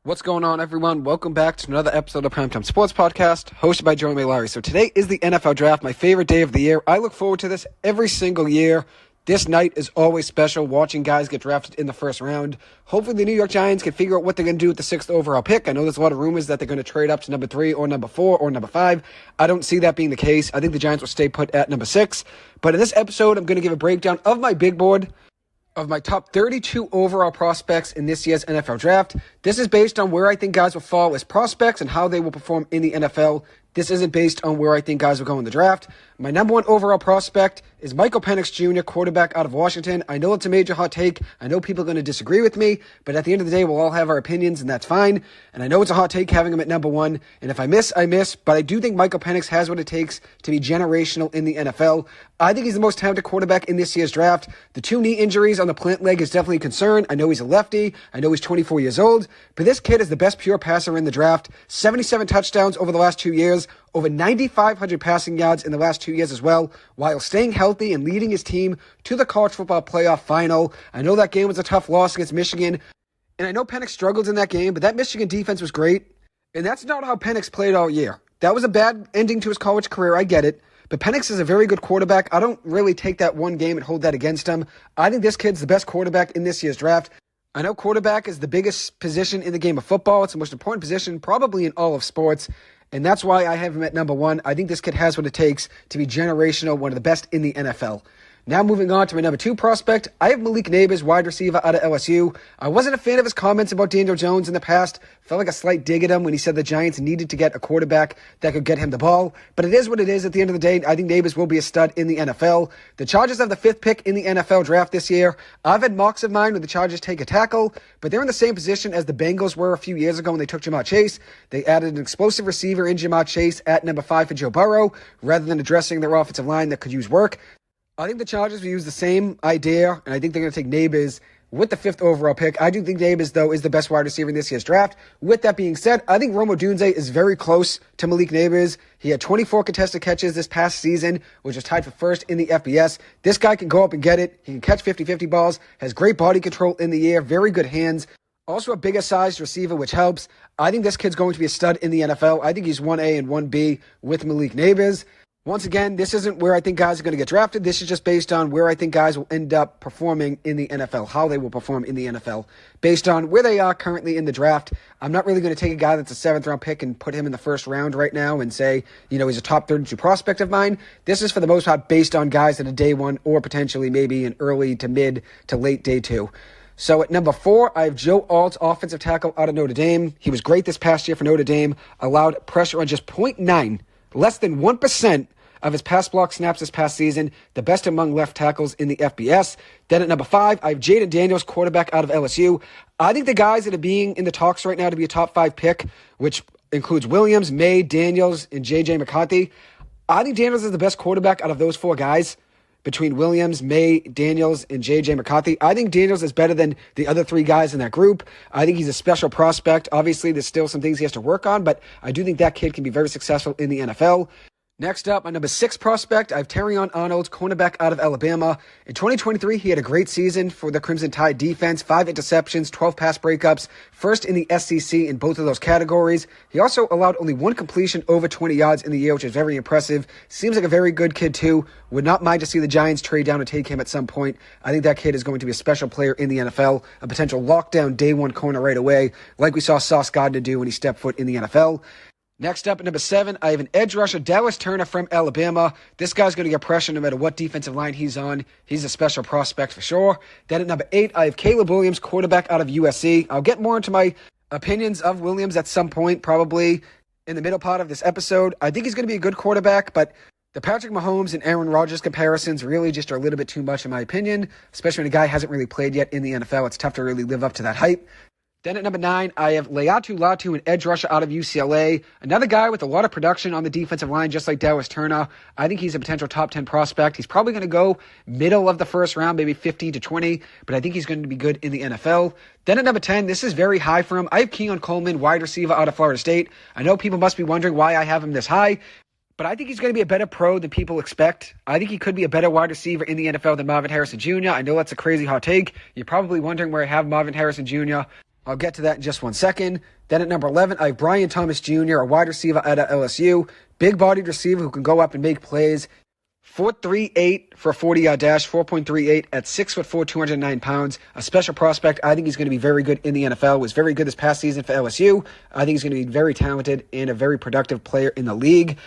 What's going on, everyone? Welcome back to another episode of Primetime Sports Podcast, hosted by Joey Larry. So today is the NFL Draft, my favorite day of the year. I look forward to this every single year. This night is always special, watching guys get drafted in the first round. Hopefully the New York Giants can figure out what they're going to do with the 6th overall pick. I know there's a lot of rumors that they're going to trade up to number 3 or number 4 or number 5. I don't see that being the case. I think the Giants will stay put at number 6. But in this episode, I'm going to give a breakdown of my big board of my top 32 overall prospects in this year's NFL Draft. This is based on where I think guys will fall as prospects and how they will perform in the NFL. This isn't based on where I think guys will go in the draft. My number 1 overall prospect is Michael Penix Jr., quarterback out of Washington. I know it's a major hot take. I know people are going to disagree with me, but at the end of the day, we'll all have our opinions, and that's fine. And I know it's a hot take having him at number 1, and if I miss, I miss, but I do think Michael Penix has what it takes to be generational in the NFL. I think he's the most talented quarterback in this year's draft. The 2 knee injuries on the plant leg is definitely a concern. I know he's a lefty. I know he's 24 years old, but this kid is the best pure passer in the draft. 77 touchdowns over the last 2 years, over 9,500 passing yards in the last 2 years as well, while staying healthy and leading his team to the college football playoff final. I know that game was a tough loss against Michigan, and I know Penix struggled in that game, but that Michigan defense was great, and that's not how Penix played all year. That was a bad ending to his college career, I get it, but Penix is a very good quarterback. I don't really take that one game and hold that against him. I think this kid's the best quarterback in this year's draft. I know quarterback is the biggest position in the game of football. It's the most important position probably in all of sports, and that's why I have him at number 1. I think this kid has what it takes to be generational, one of the best in the NFL. Now moving on to my number 2 prospect, I have Malik Nabers, wide receiver out of LSU. I wasn't a fan of his comments about Daniel Jones in the past. Felt like a slight dig at him when he said the Giants needed to get a quarterback that could get him the ball. But it is what it is at the end of the day. I think Nabers will be a stud in the NFL. The Chargers have the 5th pick in the NFL draft this year. I've had mocks of mine where the Chargers take a tackle, but they're in the same position as the Bengals were a few years ago when they took Ja'Marr Chase. They added an explosive receiver in Ja'Marr Chase at number 5 for Joe Burrow, rather than addressing their offensive line that could use work. I think the Chargers will use the same idea, and I think they're going to take Nabers with the 5th overall pick. I do think Nabers, though, is the best wide receiver in this year's draft. With that being said, I think Rome Odunze is very close to Malik Nabers. He had 24 contested catches this past season, which is tied for first in the FBS. This guy can go up and get it. He can catch 50-50 balls, has great body control in the air, very good hands. Also a bigger sized receiver, which helps. I think this kid's going to be a stud in the NFL. I think he's 1A and 1B with Malik Nabers. Once again, this isn't where I think guys are going to get drafted. This is just based on where I think guys will end up performing in the NFL, how they will perform in the NFL, based on where they are currently in the draft. I'm not really going to take a guy that's a 7th-round pick and put him in the first round right now and say, he's a top 32 prospect of mine. This is for the most part based on guys that are day 1 or potentially maybe an early to mid to late day 2. So at number 4, I have Joe Alt, offensive tackle out of Notre Dame. He was great this past year for Notre Dame, allowed pressure on just 0.9, less than 1% of his pass block snaps this past season, the best among left tackles in the FBS. Then at number 5, I have Jaden Daniels, quarterback out of LSU. I think the guys that are being in the talks right now to be a top 5 pick, which includes Williams, May, Daniels, and J.J. McCarthy, I think Daniels is the best quarterback out of those 4 guys. Between Williams, May, Daniels, and J.J. McCarthy, I think Daniels is better than the other 3 guys in that group. I think he's a special prospect. Obviously, there's still some things he has to work on, but I do think that kid can be very successful in the NFL. Next up, my number 6 prospect, I have Terrion Arnold, cornerback out of Alabama. In 2023, he had a great season for the Crimson Tide defense, 5 interceptions, 12 pass breakups, first in the SEC in both of those categories. He also allowed only 1 completion over 20 yards in the year, which is very impressive. Seems like a very good kid, too. Would not mind to see the Giants trade down and take him at some point. I think that kid is going to be a special player in the NFL, a potential lockdown day 1 corner right away, like we saw Sauce Gardner do when he stepped foot in the NFL. Next up at number 7, I have an edge rusher, Dallas Turner from Alabama. This guy's going to get pressure no matter what defensive line he's on. He's a special prospect for sure. Then at number 8, I have Caleb Williams, quarterback out of USC. I'll get more into my opinions of Williams at some point, probably in the middle part of this episode. I think he's going to be a good quarterback, but the Patrick Mahomes and Aaron Rodgers comparisons really just are a little bit too much in my opinion, especially when a guy hasn't really played yet in the NFL. It's tough to really live up to that hype. Then at number 9, I have Laiatu Latu, an edge rusher out of UCLA. Another guy with a lot of production on the defensive line, just like Dallas Turner. I think he's a potential top 10 prospect. He's probably going to go middle of the first round, maybe 15 to 20, but I think he's going to be good in the NFL. Then at number 10, this is very high for him. I have Keon Coleman, wide receiver out of Florida State. I know people must be wondering why I have him this high, but I think he's going to be a better pro than people expect. I think he could be a better wide receiver in the NFL than Marvin Harrison Jr. I know that's a crazy hot take. You're probably wondering where I have Marvin Harrison Jr. I'll get to that in just 1 second. Then at number 11, I have Brian Thomas Jr., a wide receiver out of LSU. Big-bodied receiver who can go up and make plays. 4.38 for a 40-yard dash, 4.38 at 6'4", 209 pounds. A special prospect. I think he's going to be very good in the NFL. Was very good this past season for LSU. I think he's going to be very talented and a very productive player in the league.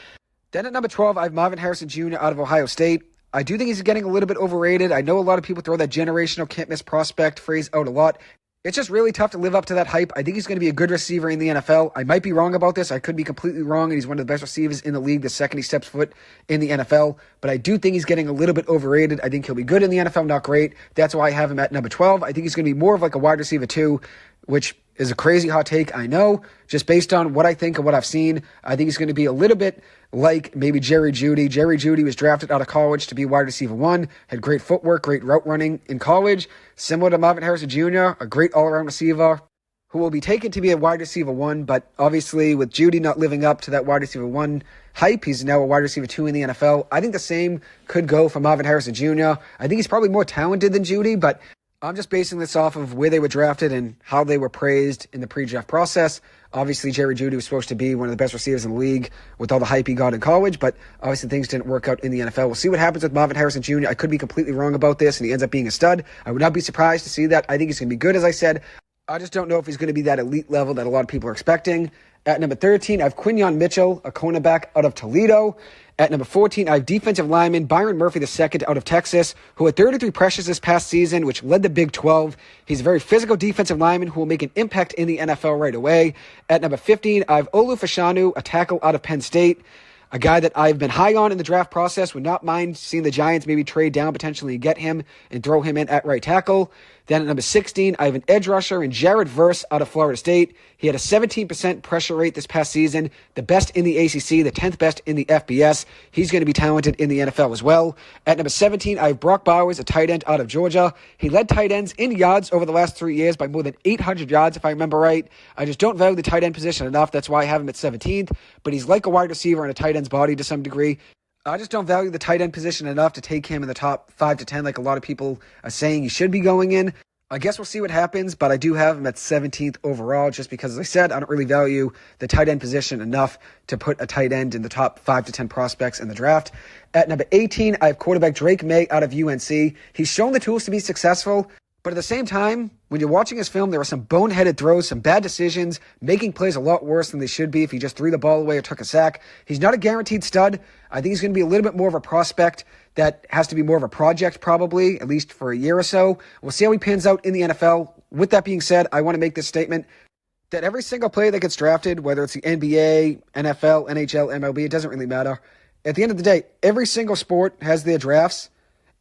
Then at number 12, I have Marvin Harrison Jr. out of Ohio State. I do think he's getting a little bit overrated. I know a lot of people throw that generational can't-miss prospect phrase out a lot. It's just really tough to live up to that hype. I think he's going to be a good receiver in the NFL. I might be wrong about this. I could be completely wrong, and he's one of the best receivers in the league the second he steps foot in the NFL. But I do think he's getting a little bit overrated. I think he'll be good in the NFL, not great. That's why I have him at number 12. I think he's going to be more of like a wide receiver too, which is a crazy hot take, I know. Just based on what I think and what I've seen, I think he's going to be a little bit like maybe Jerry Jeudy. Jerry Jeudy was drafted out of college to be wide receiver 1, had great footwork, great route running in college. Similar to Marvin Harrison Jr., a great all-around receiver who will be taken to be a wide receiver 1, but obviously with Jeudy not living up to that wide receiver 1 hype, he's now a wide receiver 2 in the NFL. I think the same could go for Marvin Harrison Jr. I think he's probably more talented than Jeudy, but I'm just basing this off of where they were drafted and how they were praised in the pre-draft process. Obviously, Jerry Jeudy was supposed to be one of the best receivers in the league with all the hype he got in college, but obviously things didn't work out in the NFL. We'll see what happens with Marvin Harrison Jr. I could be completely wrong about this, and he ends up being a stud. I would not be surprised to see that. I think he's going to be good, as I said. I just don't know if he's going to be that elite level that a lot of people are expecting. At number 13, I have Quinyon Mitchell, a cornerback out of Toledo. At number 14, I have defensive lineman Byron Murphy II out of Texas, who had 33 pressures this past season, which led the Big 12. He's a very physical defensive lineman who will make an impact in the NFL right away. At number 15, I have Olu Fashanu, a tackle out of Penn State, a guy that I've been high on in the draft process. Would not mind seeing the Giants maybe trade down potentially and get him and throw him in at right tackle. Then at number 16, I have an edge rusher in Jared Verse out of Florida State. He had a 17% pressure rate this past season, the best in the ACC, the 10th best in the FBS. He's going to be talented in the NFL as well. At number 17, I have Brock Bowers, a tight end out of Georgia. He led tight ends in yards over the last 3 years by more than 800 yards, if I remember right. I just don't value the tight end position enough. That's why I have him at 17th. But he's like a wide receiver in a tight end's body to some degree. I just don't value the tight end position enough to take him in the top 5 to 10 like a lot of people are saying he should be going in. I guess we'll see what happens, but I do have him at 17th overall just because, as I said, I don't really value the tight end position enough to put a tight end in the top 5 to 10 prospects in the draft. At number 18, I have quarterback Drake May out of UNC. He's shown the tools to be successful, but at the same time, when you're watching his film, there are some boneheaded throws, some bad decisions, making plays a lot worse than they should be if he just threw the ball away or took a sack. He's not a guaranteed stud. I think he's going to be a little bit more of a prospect that has to be more of a project probably, at least for a year or so. We'll see how he pans out in the NFL. With that being said, I want to make this statement that every single player that gets drafted, whether it's the NBA, NFL, NHL, MLB, it doesn't really matter. At the end of the day, every single sport has their drafts,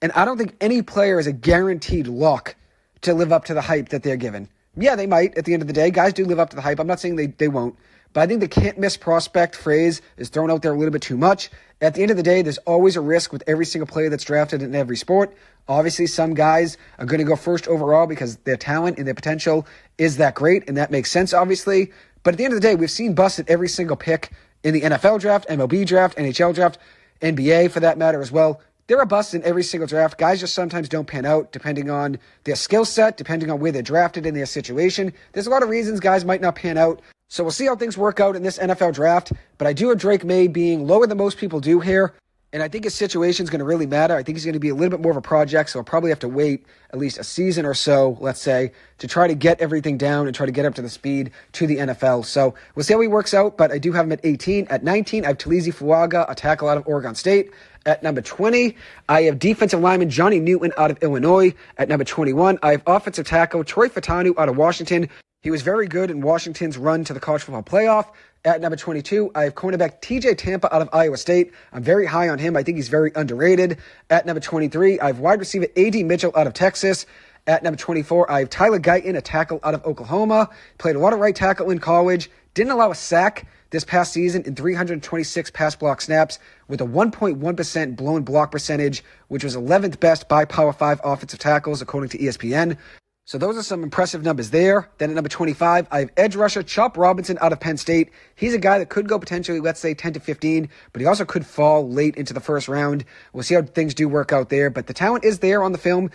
and I don't think any player is a guaranteed lock to live up to the hype that they're given. Yeah, they might at the end of the day. Guys do live up to the hype. I'm not saying they won't. But I think the can't-miss prospect phrase is thrown out there a little bit too much. At the end of the day, there's always a risk with every single player that's drafted in every sport. Obviously, some guys are going to go first overall because their talent and their potential is that great, and that makes sense, obviously. But at the end of the day, we've seen busts at every single pick in the NFL draft, MLB draft, NHL draft, NBA for that matter as well. There are busts in every single draft. Guys just sometimes don't pan out depending on their skill set, depending on where they're drafted in their situation. There's a lot of reasons guys might not pan out. So we'll see how things work out in this NFL draft. But I do have Drake May being lower than most people do here. And I think his situation is going to really matter. I think he's going to be a little bit more of a project, so I'll probably have to wait at least a season or so, let's say, to try to get everything down and try to get up to the speed to the NFL. So we'll see how he works out, but I do have him at 18. At 19, I have Talizi Fuaga, a tackle out of Oregon State. At number 20, I have defensive lineman Johnny Newton out of Illinois. At number 21, I have offensive tackle Troy Fatanu out of Washington. He was very good in Washington's run to the college football playoff. At number 22, I have cornerback TJ Tampa out of Iowa State. I'm very high on him. I think he's very underrated. At number 23, I have wide receiver A.D. Mitchell out of Texas. At number 24, I have Tyler Guyton, a tackle out of Oklahoma. Played a lot of right tackle in college. Didn't allow a sack this past season in 326 pass block snaps with a 1.1% blown block percentage, which was 11th best by Power 5 offensive tackles, according to ESPN. So those are some impressive numbers there. Then at number 25, I have edge rusher Chop Robinson out of Penn State. He's a guy that could go potentially, let's say, 10 to 15, but he also could fall late into the first round. We'll see how things do work out there, but the talent is there on the film.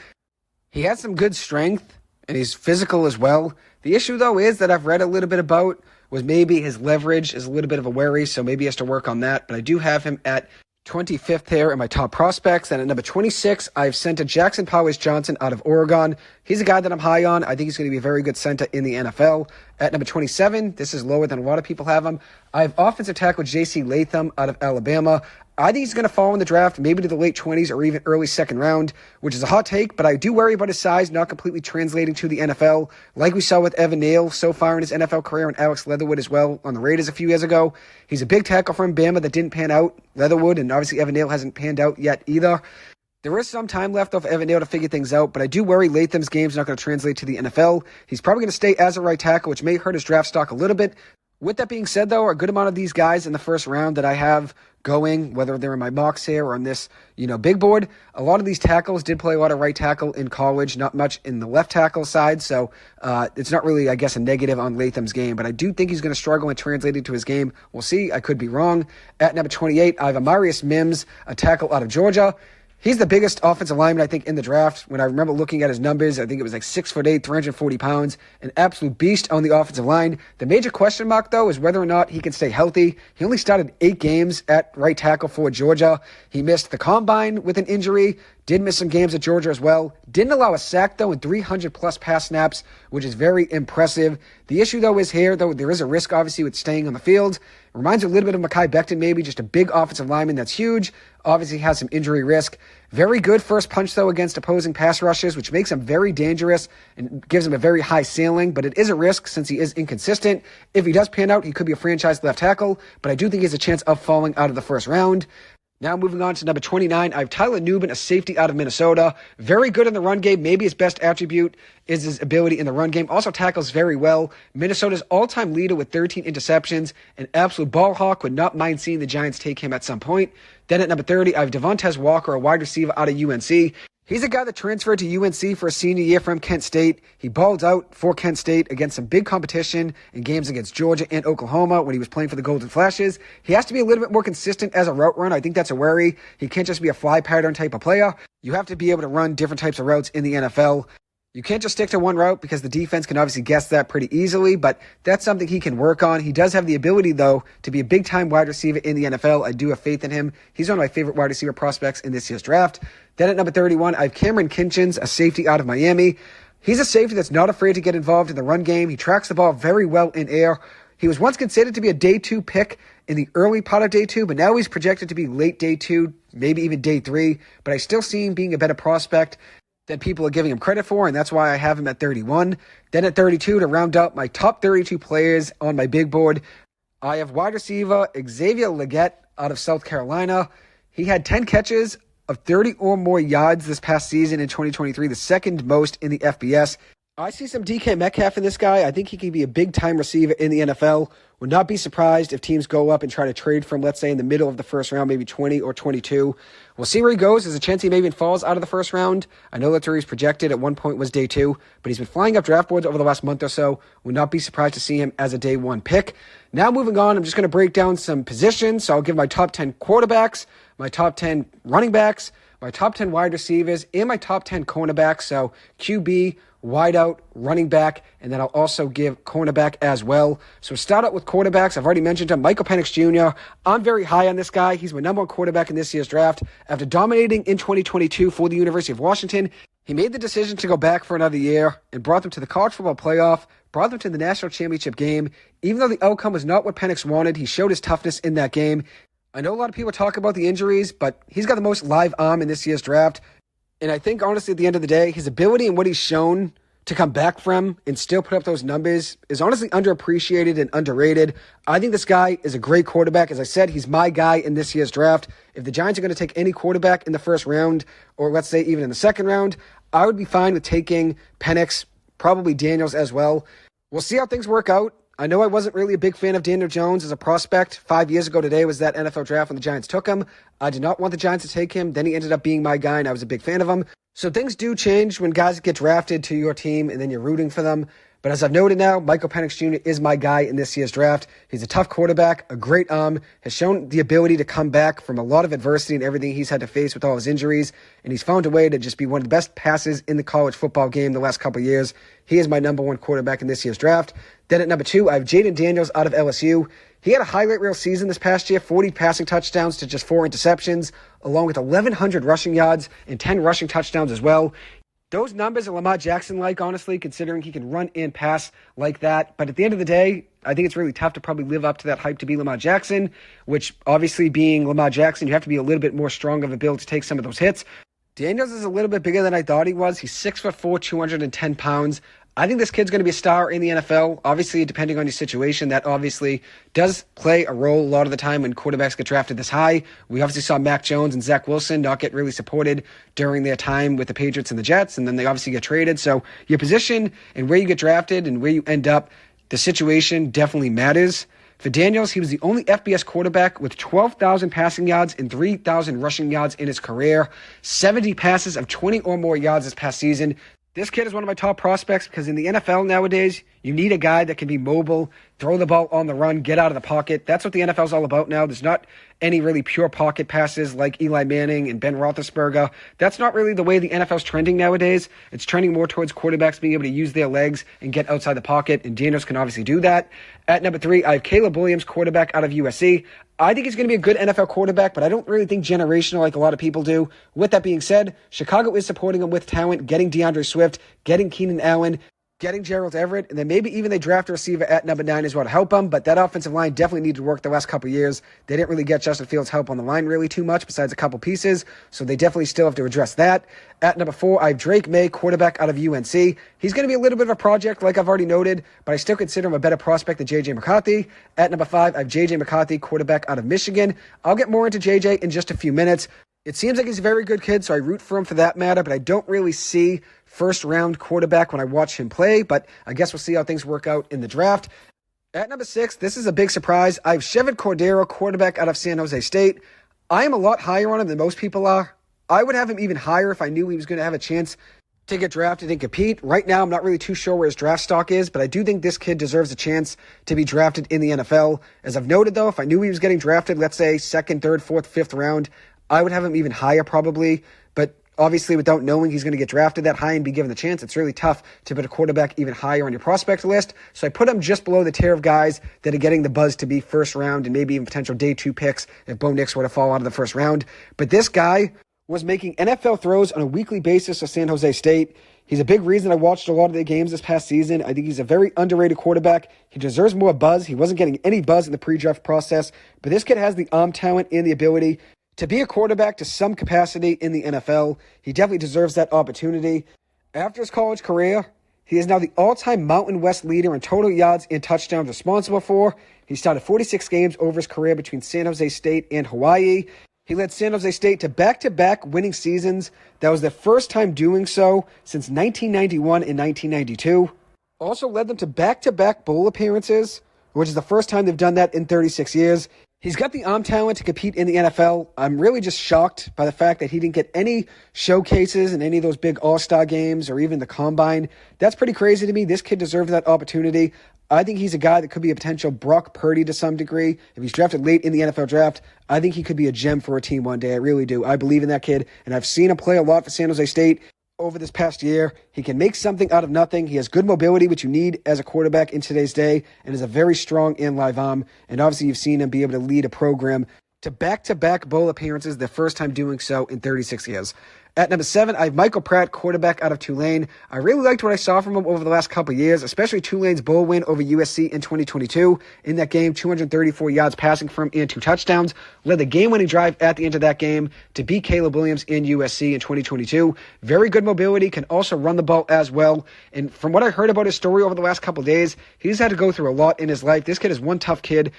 He has some good strength and he's physical as well. The issue, though, is that I've read a little bit about was maybe his leverage is a little bit of a worry, so maybe he has to work on that. But I do have him at 25th here in my top prospects. And at number 26, I've sent a Jackson Powers-Johnson out of Oregon. He's a guy that I'm high on. I think he's going to be a very good center in the NFL. At number 27, this is lower than a lot of people have him. I have offensive tackle J.C. Latham out of Alabama. I think he's going to fall in the draft, maybe to the late 20s or even early second round, which is a hot take, but I do worry about his size not completely translating to the NFL, like we saw with Evan Neal so far in his NFL career and Alex Leatherwood as well on the Raiders a few years ago. He's a big tackle from Bama that didn't pan out. Leatherwood and obviously Evan Neal hasn't panned out yet either. There is some time left off Evan Neal to figure things out, but I do worry Latham's game's not going to translate to the NFL. He's probably going to stay as a right tackle, which may hurt his draft stock a little bit. With that being said, though, a good amount of these guys in the first round that I have going, whether they're in my box here or on this, big board, a lot of these tackles did play a lot of right tackle in college, not much in the left tackle side, so it's not really, I guess, a negative on Latham's game, but I do think he's going to struggle in translating to his game. We'll see. I could be wrong. At number 28, I have Amarius Mims, a tackle out of Georgia. He's the biggest offensive lineman, I think, in the draft. When I remember looking at his numbers, I think it was like 6'8", 340 pounds, an absolute beast on the offensive line. The major question mark, though, is whether or not he can stay healthy. He only started 8 games at right tackle for Georgia. He missed the combine with an injury, did miss some games at Georgia as well. Didn't allow a sack, though, in 300-plus pass snaps, which is very impressive. The issue, though, is here, though, there is a risk, obviously, with staying on the field. It reminds me a little bit of Mekhi Becton, maybe, just a big offensive lineman that's huge. Obviously has some injury risk. Very good first punch, though, against opposing pass rushers, which makes him very dangerous and gives him a very high ceiling, but it is a risk since he is inconsistent. If he does pan out, he could be a franchise left tackle, but I do think he has a chance of falling out of the first round. Now moving on to number 29, I have Tyler Nubin, a safety out of Minnesota. Very good in the run game. Maybe his best attribute is his ability in the run game. Also tackles very well. Minnesota's all-time leader with 13 interceptions. An absolute ball hawk. Would not mind seeing the Giants take him at some point. Then at number 30, I have Devontae Walker, a wide receiver out of UNC. He's a guy that transferred to UNC for a senior year from Kent State. He balled out for Kent State against some big competition in games against Georgia and Oklahoma when he was playing for the Golden Flashes. He has to be a little bit more consistent as a route runner. I think that's a worry. He can't just be a fly pattern type of player. You have to be able to run different types of routes in the NFL. You can't just stick to one route because the defense can obviously guess that pretty easily, but that's something he can work on. He does have the ability, though, to be a big-time wide receiver in the NFL. I do have faith in him. He's one of my favorite wide receiver prospects in this year's draft. Then at number 31, I have Cameron Kinchins, a safety out of Miami. He's a safety that's not afraid to get involved in the run game. He tracks the ball very well in air. He was once considered to be a day 2 pick in the early part of day 2, but now he's projected to be late day 2, maybe even day 3, but I still see him being a better prospect than people are giving him credit for, and that's why I have him at 31. Then at 32, to round up my top 32 players on my big board, I have wide receiver Xavier Legette out of South Carolina. He had 10 catches of 30 or more yards this past season in 2023, the second most in the FBS. I see some DK Metcalf in this guy. I think he can be a big-time receiver in the NFL. Would not be surprised if teams go up and try to trade for him, let's say, in the middle of the first round, maybe 20 or 22. We'll see where he goes. There's a chance he maybe even falls out of the first round. I know that's where he's projected. At one point was day 2, but he's been flying up draft boards over the last month or so. Would not be surprised to see him as a day 1 pick. Now moving on, I'm just going to break down some positions. So I'll give my top 10 quarterbacks, my top 10 running backs, my top 10 wide receivers, and my top 10 cornerbacks. So QB, wideout, running back, and then I'll also give cornerback as well. So start out with quarterbacks. I've already mentioned him, Michael Penix Jr. I'm very high on this guy. He's my number 1 quarterback in this year's draft. After dominating in 2022 for the University of Washington, he made the decision to go back for another year and brought them to the college football playoff, brought them to the national championship game. Even though the outcome was not what Penix wanted, he showed his toughness in that game. I know a lot of people talk about the injuries, but he's got the most live arm in this year's draft. And I think, honestly, at the end of the day, his ability and what he's shown to come back from and still put up those numbers is honestly underappreciated and underrated. I think this guy is a great quarterback. As I said, he's my guy in this year's draft. If the Giants are going to take any quarterback in the first round, or let's say even in the second round, I would be fine with taking Penix, probably Daniels as well. We'll see how things work out. I know I wasn't really a big fan of Daniel Jones as a prospect. 5 years ago today was that NFL draft when the Giants took him. I did not want the Giants to take him. Then he ended up being my guy, and I was a big fan of him. So things do change when guys get drafted to your team, and then you're rooting for them. But as I've noted now, Michael Penix Jr. is my guy in this year's draft. He's a tough quarterback, a great arm, has shown the ability to come back from a lot of adversity and everything he's had to face with all his injuries, and he's found a way to just be one of the best passers in the college football game the last couple of years. He is my number one quarterback in this year's draft. Then at number 2, I have Jayden Daniels out of LSU. He had a highlight reel season this past year, 40 passing touchdowns to just 4 interceptions, along with 1,100 rushing yards and 10 rushing touchdowns as well. Those numbers are Lamar Jackson-like, honestly, considering he can run and pass like that. But at the end of the day, I think it's really tough to probably live up to that hype to be Lamar Jackson, which obviously being Lamar Jackson, you have to be a little bit more strong of a build to take some of those hits. Daniels is a little bit bigger than I thought he was. He's 6'4", 210 pounds. I think this kid's going to be a star in the NFL. Obviously, depending on your situation, that obviously does play a role a lot of the time when quarterbacks get drafted this high. We obviously saw Mac Jones and Zach Wilson not get really supported during their time with the Patriots and the Jets, and then they obviously get traded. So your position and where you get drafted and where you end up, the situation definitely matters. For Daniels, he was the only FBS quarterback with 12,000 passing yards and 3,000 rushing yards in his career, 70 passes of 20 or more yards this past season. This kid is one of my top prospects because in the NFL nowadays, you need a guy that can be mobile, throw the ball on the run, get out of the pocket. That's what the NFL is all about now. There's not any really pure pocket passes like Eli Manning and Ben Roethlisberger. That's not really the way the NFL is trending nowadays. It's trending more towards quarterbacks being able to use their legs and get outside the pocket, and Daniels can obviously do that. At number 3, I have Caleb Williams, quarterback out of USC. I think he's going to be a good NFL quarterback, but I don't really think generational like a lot of people do. With that being said, Chicago is supporting him with talent, getting DeAndre Swift, getting Keenan Allen, getting Gerald Everett, and then maybe even they draft a receiver at number 9 as well to help them. But that offensive line definitely needed to work the last couple of years. They didn't really get Justin Fields' help on the line really too much besides a couple pieces, so they definitely still have to address that. At number 4, I have Drake May, quarterback out of UNC. He's going to be a little bit of a project, like I've already noted, but I still consider him a better prospect than J.J. McCarthy. At number 5, I have J.J. McCarthy, quarterback out of Michigan. I'll get more into J.J. in just a few minutes. It seems like he's a very good kid, so I root for him for that matter, but I don't really see first-round quarterback when I watch him play, but I guess we'll see how things work out in the draft. At number 6, this is a big surprise. I have Chevan Cordeiro, quarterback out of San Jose State. I am a lot higher on him than most people are. I would have him even higher if I knew he was going to have a chance to get drafted and compete. Right now, I'm not really too sure where his draft stock is, but I do think this kid deserves a chance to be drafted in the NFL. As I've noted, though, if I knew he was getting drafted, let's say 2nd, 3rd, 4th, 5th round, I would have him even higher probably, but obviously without knowing he's going to get drafted that high and be given the chance, it's really tough to put a quarterback even higher on your prospect list. So I put him just below the tier of guys that are getting the buzz to be first round and maybe even potential day 2 picks if Bo Nix were to fall out of the first round. But this guy was making NFL throws on a weekly basis for San Jose State. He's a big reason I watched a lot of their games this past season. I think he's a very underrated quarterback. He deserves more buzz. He wasn't getting any buzz in the pre-draft process, but this kid has the arm talent and the ability to be a quarterback to some capacity in the NFL. He definitely deserves that opportunity. After his college career, he is now the all-time Mountain West leader in total yards and touchdowns responsible for. He started 46 games over his career between San Jose State and Hawaii. He led San Jose State to back-to-back winning seasons. That was their first time doing so since 1991 and 1992. Also led them to back-to-back bowl appearances, which is the first time they've done that in 36 years. He's got the arm talent to compete in the NFL. I'm really just shocked by the fact that he didn't get any showcases in any of those big all-star games or even the combine. That's pretty crazy to me. This kid deserves that opportunity. I think he's a guy that could be a potential Brock Purdy to some degree. If he's drafted late in the NFL draft, I think he could be a gem for a team one day. I really do. I believe in that kid, and I've seen him play a lot for San Jose State over this past year. He can make something out of nothing. He has good mobility, which you need as a quarterback in today's day, and is a very strong and live arm. And obviously, you've seen him be able to lead a program to back-to-back bowl appearances, the first time doing so in 36 years. At number 7, I have Michael Pratt, quarterback out of Tulane. I really liked what I saw from him over the last couple of years, especially Tulane's bowl win over USC in 2022. In that game, 234 yards passing from and 2 touchdowns. Led the game-winning drive at the end of that game to beat Caleb Williams in USC in 2022. Very good mobility, can also run the ball as well. And from what I heard about his story over the last couple of days, he's had to go through a lot in his life. This kid is one tough kid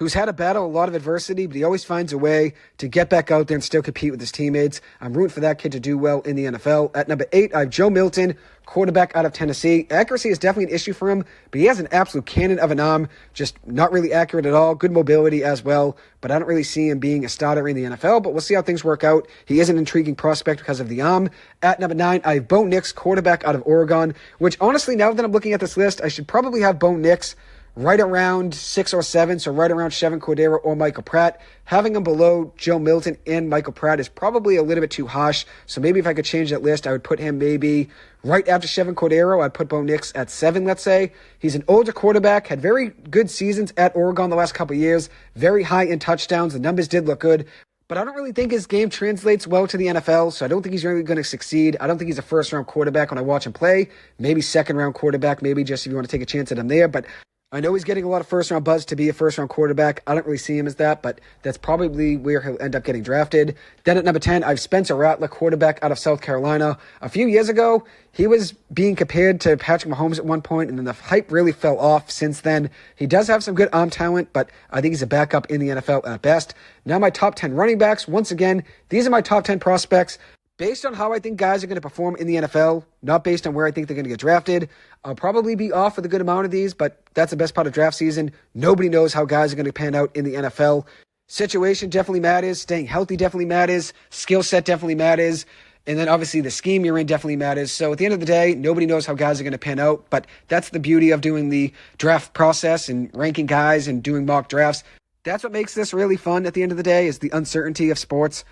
who's had to battle a lot of adversity, but he always finds a way to get back out there and still compete with his teammates. I'm rooting for that kid to do well in the NFL. At number 8, I have Joe Milton, quarterback out of Tennessee. Accuracy is definitely an issue for him, but he has an absolute cannon of an arm, just not really accurate at all. Good mobility as well, but I don't really see him being a starter in the NFL, but we'll see how things work out. He is an intriguing prospect because of the arm. At number 9, I have Bo Nix, quarterback out of Oregon, which honestly, now that I'm looking at this list, I should probably have Bo Nix right around 6 or 7, so right around Chevan Cordeiro or Michael Pratt. Having him below Joe Milton and Michael Pratt is probably a little bit too harsh, so maybe if I could change that list, I would put him maybe right after Chevan Cordeiro. I'd put Bo Nix at 7, let's say. He's an older quarterback, had very good seasons at Oregon the last couple of years, very high in touchdowns. The numbers did look good, but I don't really think his game translates well to the NFL, so I don't think he's really going to succeed. I don't think he's a first-round quarterback when I watch him play. Maybe second-round quarterback, maybe just if you want to take a chance at him there, but I know he's getting a lot of first-round buzz to be a first-round quarterback. I don't really see him as that, but that's probably where he'll end up getting drafted. Then at number 10, I have Spencer Rattler, quarterback out of South Carolina. A few years ago, he was being compared to Patrick Mahomes at one point, and then the hype really fell off since then. He does have some good arm talent, but I think he's a backup in the NFL at best. Now my top 10 running backs. Once again, these are my top 10 prospects based on how I think guys are going to perform in the NFL, not based on where I think they're going to get drafted. I'll probably be off with a good amount of these, but that's the best part of draft season. Nobody knows how guys are going to pan out in the NFL. Situation definitely matters. Staying healthy definitely matters. Skill set definitely matters. And then obviously the scheme you're in definitely matters. So at the end of the day, nobody knows how guys are going to pan out, but that's the beauty of doing the draft process and ranking guys and doing mock drafts. That's what makes this really fun at the end of the day, is the uncertainty of sports.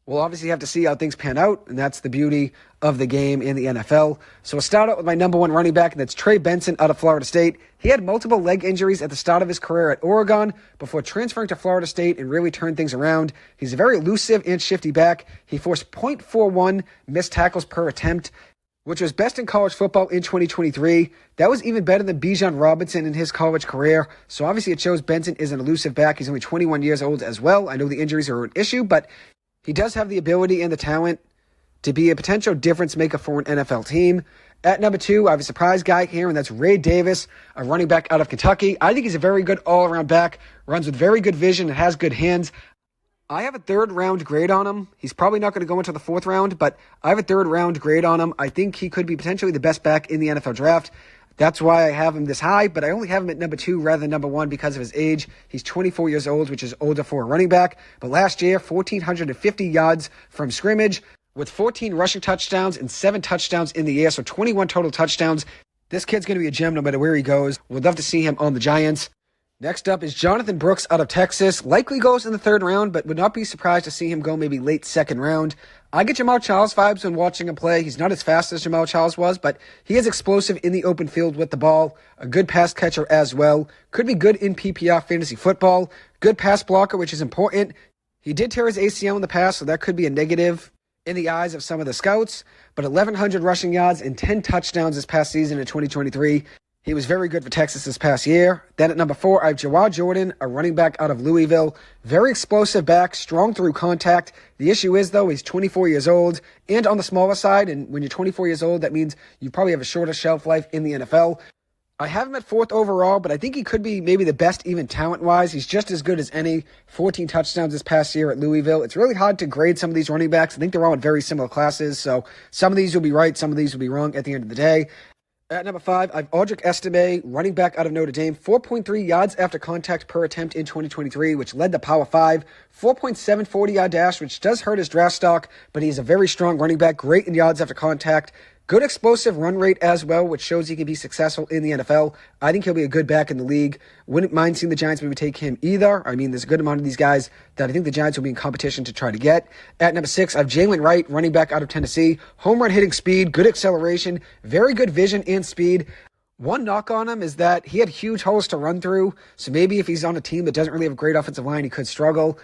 We'll obviously have to see how things pan out, and that's the beauty of the game in the NFL. So we'll start out with my number 1 running back, and that's Trey Benson out of Florida State. He had multiple leg injuries at the start of his career at Oregon before transferring to Florida State and really turned things around. He's a very elusive and shifty back. He forced .41 missed tackles per attempt, which was best in college football in 2023. That was even better than Bijan Robinson in his college career. So obviously it shows Benson is an elusive back. He's only 21 years old as well. I know the injuries are an issue, but he does have the ability and the talent to be a potential difference maker for an NFL team. At number 2, I have a surprise guy here, and that's Ray Davis, a running back out of Kentucky. I think he's a very good all-around back, runs with very good vision, and has good hands. I have a 3rd-round grade on him. He's probably not going to go into the 4th round, but I have a 3rd-round grade on him. I think he could be potentially the best back in the NFL draft. That's why I have him this high, but I only have him at number 2 rather than number 1 because of his age. He's 24 years old, which is older for a running back. But last year, 1,450 yards from scrimmage with 14 rushing touchdowns and 7 touchdowns in the air, so 21 total touchdowns. This kid's going to be a gem no matter where he goes. We'd love to see him on the Giants. Next up is Jonathan Brooks out of Texas. Likely goes in the 3rd round, but would not be surprised to see him go maybe late 2nd round. I get Jamal Charles vibes when watching him play. He's not as fast as Jamal Charles was, but he is explosive in the open field with the ball. A good pass catcher as well. Could be good in PPR fantasy football. Good pass blocker, which is important. He did tear his ACL in the past, so that could be a negative in the eyes of some of the scouts. But 1,100 rushing yards and 10 touchdowns this past season in 2023. He was very good for Texas this past year. Then at number 4, I have Jawad Jordan, a running back out of Louisville. Very explosive back, strong through contact. The issue is, though, he's 24 years old and on the smaller side. And when you're 24 years old, that means you probably have a shorter shelf life in the NFL. I have him at 4th overall, but I think he could be maybe the best even talent-wise. He's just as good as any. 14 touchdowns this past year at Louisville. It's really hard to grade some of these running backs. I think they're all in very similar classes, so some of these will be right, some of these will be wrong at the end of the day. At number 5, I have Audric Estime, running back out of Notre Dame. 4.3 yards after contact per attempt in 2023, which led the Power 5. 4.7 40-yard dash, which does hurt his draft stock, but he's a very strong running back, great in yards after contact. Good explosive run rate as well, which shows he can be successful in the NFL. I think he'll be a good back in the league. Wouldn't mind seeing the Giants maybe take him either. I mean, there's a good amount of these guys that I think the Giants will be in competition to try to get. At number 6, I have Jalen Wright, running back out of Tennessee. Home run hitting speed, good acceleration, very good vision and speed. One knock on him is that he had huge holes to run through, so maybe if he's on a team that doesn't really have a great offensive line, he could struggle.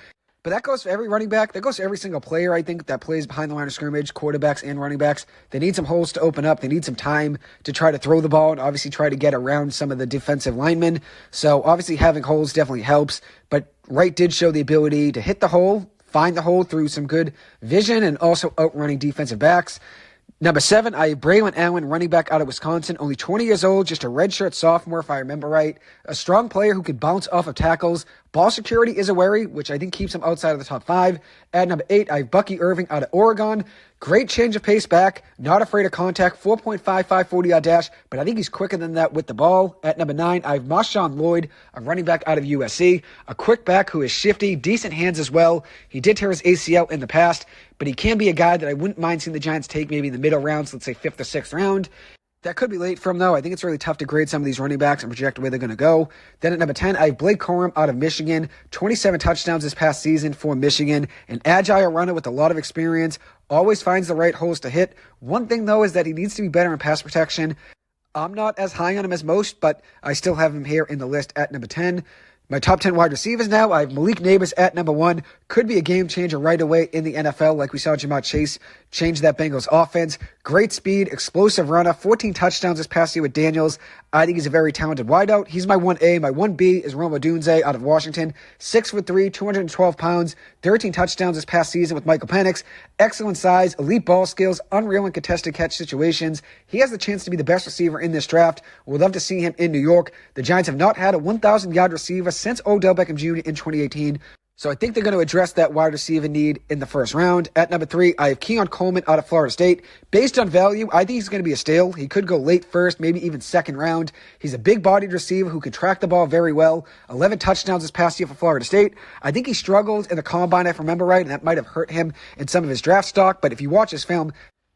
But that goes for every running back. That goes for every single player, I think, that plays behind the line of scrimmage, quarterbacks and running backs. They need some holes to open up. They need some time to try to throw the ball and obviously try to get around some of the defensive linemen. So obviously having holes definitely helps. But Wright did show the ability to hit the hole, find the hole through some good vision, and also outrunning defensive backs. Number 7, I have Braylon Allen, running back out of Wisconsin, only 20 years old, just a redshirt sophomore, if I remember right. A strong player who could bounce off of tackles, Ball security is a worry, which I think keeps him outside of the top 5. At number 8, I have Bucky Irving out of Oregon. Great change of pace back, not afraid of contact, 4.55 40-yard dash, but I think he's quicker than that with the ball. At number 9, I have Marshawn Lloyd, a running back out of USC, a quick back who is shifty, decent hands as well. He did tear his ACL in the past, but he can be a guy that I wouldn't mind seeing the Giants take maybe in the middle rounds, let's say 5th or 6th round. That could be late for him, though. I think it's really tough to grade some of these running backs and project where they're going to go. Then at number 10, I have Blake Corum out of Michigan. 27 touchdowns this past season for Michigan. An agile runner with a lot of experience. Always finds the right holes to hit. One thing, though, is that he needs to be better in pass protection. I'm not as high on him as most, but I still have him here in the list at number 10. My top 10 wide receivers now, I have Malik Nabers at number 1. Could be a game changer right away in the NFL, like we saw Jamar Chase change that Bengals offense. Great speed, explosive runner, 14 touchdowns this past year with Daniels. I think he's a very talented wideout. He's my 1A. My 1B is Rome Odunze out of Washington. 6'3", 212 pounds, 13 touchdowns this past season with Michael Penix. Excellent size, elite ball skills, unreal in contested catch situations. He has the chance to be the best receiver in this draft. We'd love to see him in New York. The Giants have not had a 1,000-yard receiver since Odell Beckham Jr. in 2018. So I think they're going to address that wide receiver need in the first round. At number 3, I have Keon Coleman out of Florida State. Based on value, I think he's going to be a steal. He could go late first, maybe even second round. He's a big-bodied receiver who can track the ball very well. 11 touchdowns this past year for Florida State. I think he struggled in the combine, if I remember right, and that might have hurt him in some of his draft stock. But if you watch his film,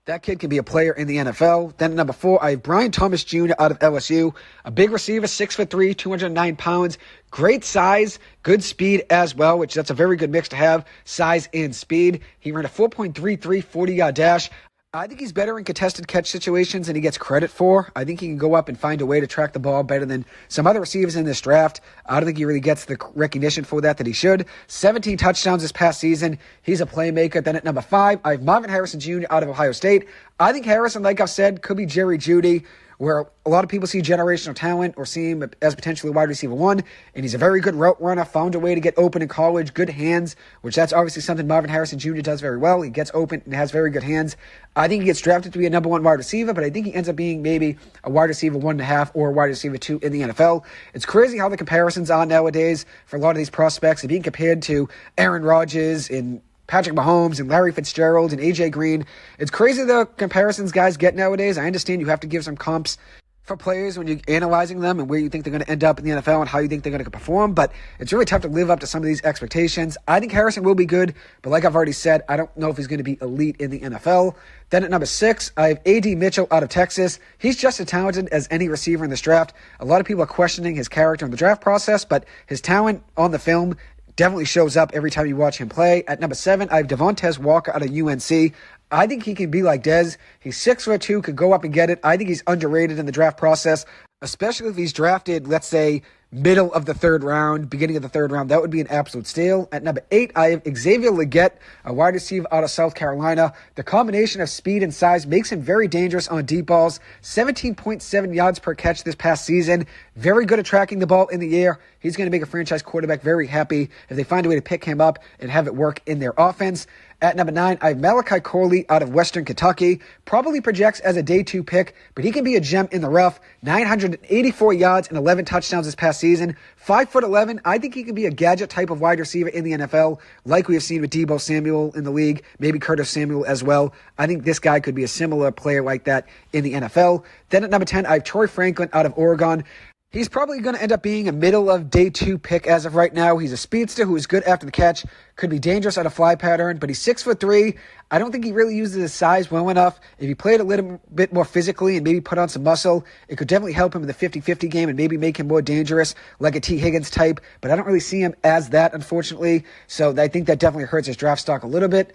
that kid can be a player in the NFL. Then at number 4, I have Brian Thomas Jr. out of LSU. A big receiver, 6'3", 209 pounds. Great size, good speed as well, which that's a very good mix to have, size and speed. He ran a 4.33 40-yard dash. I think he's better in contested catch situations than he gets credit for. I think he can go up and find a way to track the ball better than some other receivers in this draft. I don't think he really gets the recognition for that he should. 17 touchdowns this past season. He's a playmaker. Then at number 5, I have Marvin Harrison Jr. out of Ohio State. I think Harrison, like I've said, could be Jerry Jeudy, where a lot of people see generational talent or see him as potentially wide receiver 1, and he's a very good route runner, found a way to get open in college, good hands, which that's obviously something Marvin Harrison Jr. does very well. He gets open and has very good hands. I think he gets drafted to be a number 1 wide receiver, but I think he ends up being maybe a wide receiver 1.5 or a wide receiver 2 in the NFL. It's crazy how the comparisons are nowadays for a lot of these prospects and being compared to Aaron Rodgers and Patrick Mahomes and Larry Fitzgerald and AJ Green. It's crazy the comparisons guys get nowadays. I understand you have to give some comps for players when you're analyzing them and where you think they're going to end up in the NFL and how you think they're going to perform, but it's really tough to live up to some of these expectations. I think Harrison will be good, but like I've already said, I don't know if he's going to be elite in the NFL. Then at number 6, I have A.D. Mitchell out of Texas. He's just as talented as any receiver in this draft. A lot of people are questioning his character in the draft process, but his talent on the film definitely shows up every time you watch him play. At number 7, I have Devontae Walker out of UNC. I think he can be like Dez. He's 6'2", could go up and get it. I think he's underrated in the draft process, especially if he's drafted, let's say, middle of the 3rd round, beginning of the 3rd round. That would be an absolute steal. At number 8, I have Xavier Legette, a wide receiver out of South Carolina. The combination of speed and size makes him very dangerous on deep balls. 17.7 yards per catch this past season. Very good at tracking the ball in the air. He's going to make a franchise quarterback very happy if they find a way to pick him up and have it work in their offense. At number 9, I have Malachi Corley out of Western Kentucky. Probably projects as a day 2 pick, but he can be a gem in the rough. 984 yards and 11 touchdowns this past season. 5'11". I think he can be a gadget type of wide receiver in the NFL, like we have seen with Deebo Samuel in the league, maybe Curtis Samuel as well. I think this guy could be a similar player like that in the NFL. Then at number 10, I have Troy Franklin out of Oregon. He's probably going to end up being a middle of day 2 pick as of right now. He's a speedster who is good after the catch, could be dangerous on a fly pattern, but he's 6'3". I don't think he really uses his size well enough. If he played a little bit more physically and maybe put on some muscle, it could definitely help him in the 50-50 game and maybe make him more dangerous, like a T. Higgins type, but I don't really see him as that, unfortunately, so I think that definitely hurts his draft stock a little bit.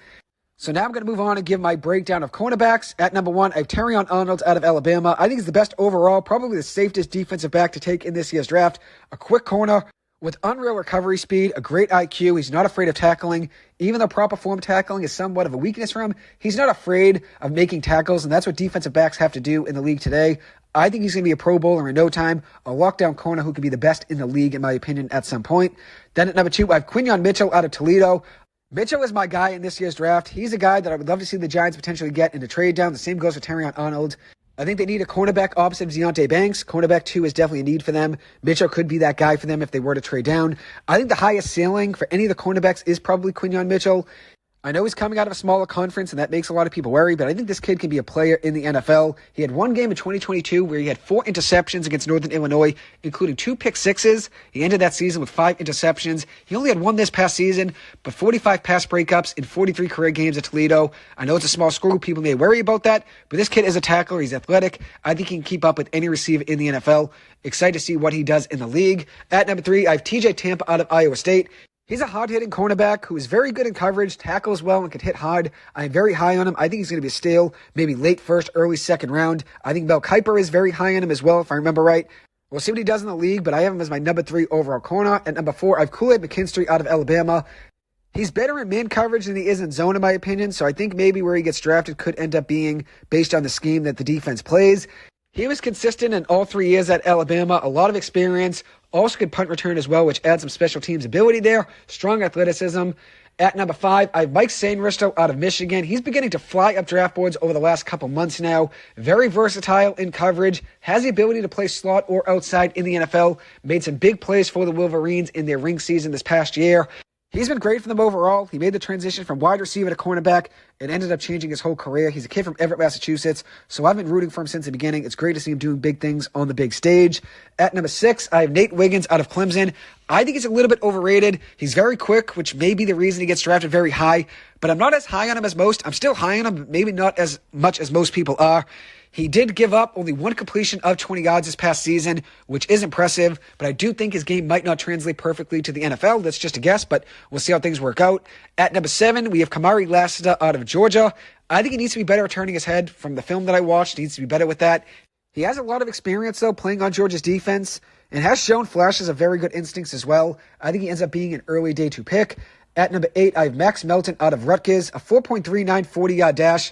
So now I'm going to move on and give my breakdown of cornerbacks. At number 1, I have Terrion Arnold out of Alabama. I think he's the best overall, probably the safest defensive back to take in this year's draft. A quick corner with unreal recovery speed, a great IQ. He's not afraid of tackling. Even though proper form tackling is somewhat of a weakness for him, he's not afraid of making tackles, and that's what defensive backs have to do in the league today. I think he's going to be a Pro Bowler in no time, a lockdown corner who could be the best in the league, in my opinion, at some point. Then at number 2, I have Quinyon Mitchell out of Toledo. Mitchell is my guy in this year's draft. He's a guy that I would love to see the Giants potentially get in a trade down. The same goes for Terrion Arnold. I think they need a cornerback opposite Deontay Banks. Cornerback 2 is definitely a need for them. Mitchell could be that guy for them if they were to trade down. I think the highest ceiling for any of the cornerbacks is probably Quinyon Mitchell. I know he's coming out of a smaller conference, and that makes a lot of people worry, but I think this kid can be a player in the NFL. He had one game in 2022 where he had 4 interceptions against Northern Illinois, including 2 pick sixes. He ended that season with 5 interceptions. He only had 1 this past season, but 45 pass breakups in 43 career games at Toledo. I know it's a small school. People may worry about that, but this kid is a tackler. He's athletic. I think he can keep up with any receiver in the NFL. Excited to see what he does in the league. At number 3, I have TJ Tampa out of Iowa State. He's a hard-hitting cornerback who is very good in coverage, tackles well, and can hit hard. I'm very high on him. I think he's going to be a steal, maybe late first, early second round. I think Mel Kiper is very high on him as well, if I remember right. We'll see what he does in the league, but I have him as my number 3 overall corner. At number 4, I have Kool-Aid McKinstry out of Alabama. He's better in man coverage than he is in zone, in my opinion, so I think maybe where he gets drafted could end up being based on the scheme that the defense plays. He was consistent in all 3 years at Alabama, a lot of experience, also good punt return as well, which adds some special teams ability there, strong athleticism. At number 5, I have Mike Sainristil out of Michigan. He's beginning to fly up draft boards over the last couple months now. Very versatile in coverage, has the ability to play slot or outside in the NFL, made some big plays for the Wolverines in their ring season this past year. He's been great for them overall. He made the transition from wide receiver to cornerback and ended up changing his whole career. He's a kid from Everett, Massachusetts, so I've been rooting for him since the beginning. It's great to see him doing big things on the big stage. At number 6, I have Nate Wiggins out of Clemson. I think he's a little bit overrated. He's very quick, which may be the reason he gets drafted very high, but I'm not as high on him as most. I'm still high on him, but maybe not as much as most people are. He did give up only 1 completion of 20 yards this past season, which is impressive, but I do think his game might not translate perfectly to the NFL. That's just a guess, but we'll see how things work out. At number 7, we have Kamari Lassiter out of Georgia. I think he needs to be better at turning his head. From the film that I watched, he needs to be better with that. He has a lot of experience, though, playing on Georgia's defense, and has shown flashes of very good instincts as well. I think he ends up being an early day 2 pick. At number 8, I have Max Melton out of Rutgers, a 4.39 40-yard dash.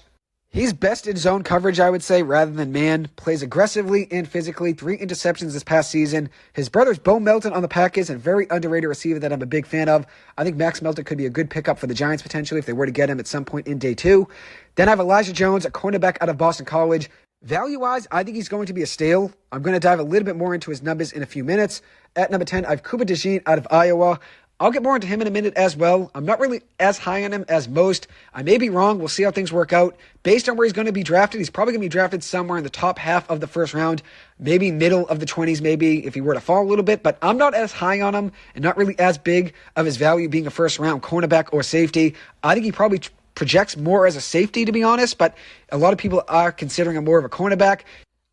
He's best in zone coverage, I would say, rather than man. Plays aggressively and physically. 3 interceptions this past season. His brother's Bo Melton on the Packers, and a very underrated receiver that I'm a big fan of. I think Max Melton could be a good pickup for the Giants potentially if they were to get him at some point in day 2. Then I have Elijah Jones, a cornerback out of Boston College. Value-wise, I think he's going to be a steal. I'm going to dive a little bit more into his numbers in a few minutes. At number 10, I have Cooper DeJean out of Iowa. I'll get more into him in a minute as well. I'm not really as high on him as most. I may be wrong. We'll see how things work out. Based on where he's going to be drafted, he's probably going to be drafted somewhere in the top half of the first round, maybe middle of the 20s, maybe if he were to fall a little bit. But I'm not as high on him and not really as big of his value being a first-round cornerback or safety. I think he probably projects more as a safety, to be honest, but a lot of people are considering him more of a cornerback.